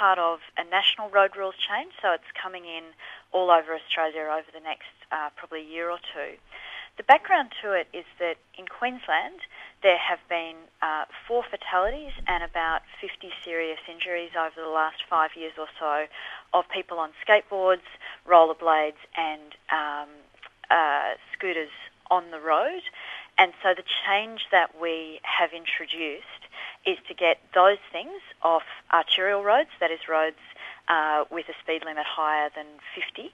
part of a national road rules change, so it's coming in all over Australia over the next probably year or two. The background to it is that in Queensland there have been 4 fatalities and about 50 serious injuries over the last 5 years or so of people on skateboards, rollerblades and scooters on the road. And so the change that we have introduced is to get those things off arterial roads, that is roads with a speed limit higher than 50,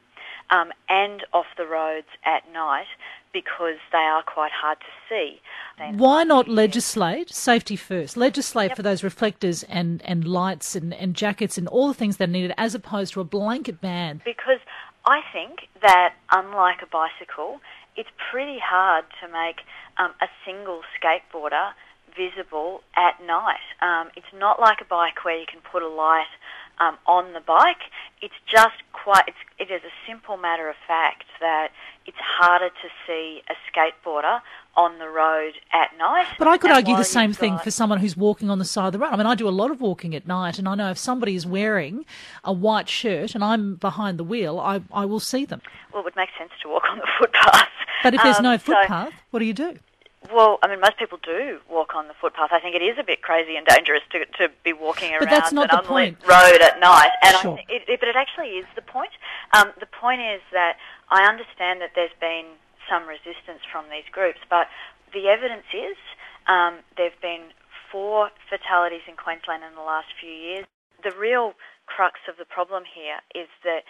and off the roads at night because they are quite hard to see. Why not legislate safety first? Legislate for those reflectors and lights and jackets and all the things that are needed as opposed to a blanket ban. Because I think that unlike a bicycle, it's pretty hard to make a single skateboarder visible at night. It's not like a bike where you can put a light on the bike. It's just it is a simple matter of fact that it's harder to see a skateboarder on the road at night. But I could argue the same thing for someone who's walking on the side of the road. I mean, I do a lot of walking at night, and I know if somebody is wearing a white shirt and I'm behind the wheel, I will see them. Well, it would make sense to walk on the footpath. But if there's no footpath, what do you do? Well, I mean, most people do walk on the footpath. I think it is a bit crazy and dangerous to be walking around an unlit road at night. And sure. But it actually is the point. The point is that I understand that there's been some resistance from these groups, but the evidence is there have been 4 fatalities in Queensland in the last few years. The real crux of the problem here is that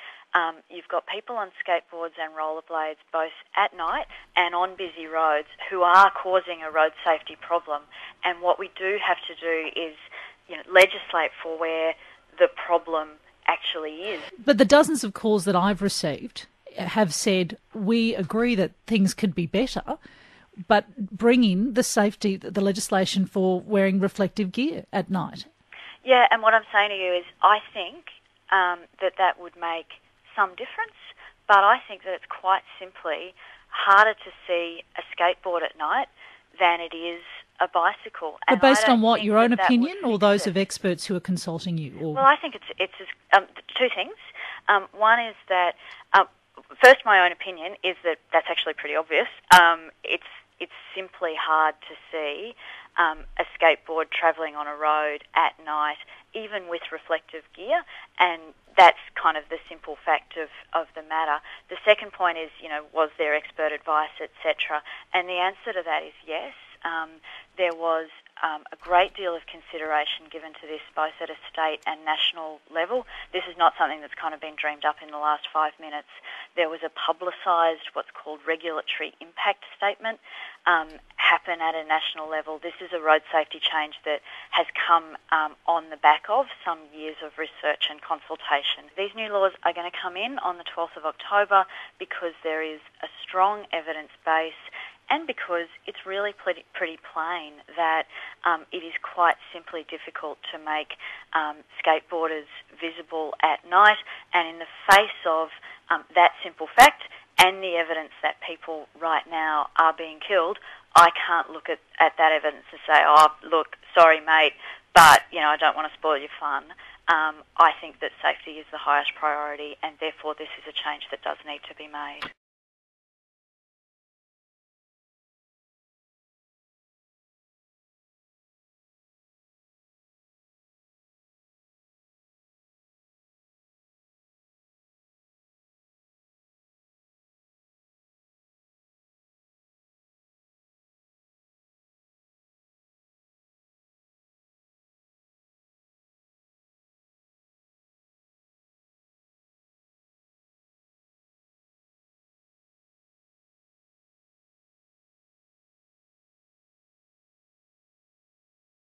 you've got people on skateboards and rollerblades both at night and on busy roads who are causing a road safety problem. And what we do have to do is, legislate for where the problem actually is. But the dozens of calls that I've received have said, we agree that things could be better, but bring in the legislation for wearing reflective gear at night. Yeah, and what I'm saying to you is I think that would make some difference, but I think that it's quite simply harder to see a skateboard at night than it is a bicycle. But based on what, your own opinion or those of experts who are consulting you? Or? Well, I think it's 2 things. One is that, first, my own opinion is that that's actually pretty obvious. It's simply hard to see a skateboard travelling on a road at night, even with reflective gear, and that's kind of the simple fact of the matter. The second point is, was there expert advice, etc.? And the answer to that is yes. There was a great deal of consideration given to this both at a state and national level. This is not something that's kind of been dreamed up in the last 5 minutes. There was a publicised, what's called regulatory impact statement, happen at a national level. This is a road safety change that has come on the back of some years of research and consultation. These new laws are going to come in on the 12th of October because there is a strong evidence base and because it's really pretty plain that it is quite simply difficult to make skateboarders visible at night. And in the face of that simple fact and the evidence that people right now are being killed, I can't look at that evidence and say, oh, look, sorry, mate, but, I don't want to spoil your fun. I think that safety is the highest priority and therefore this is a change that does need to be made.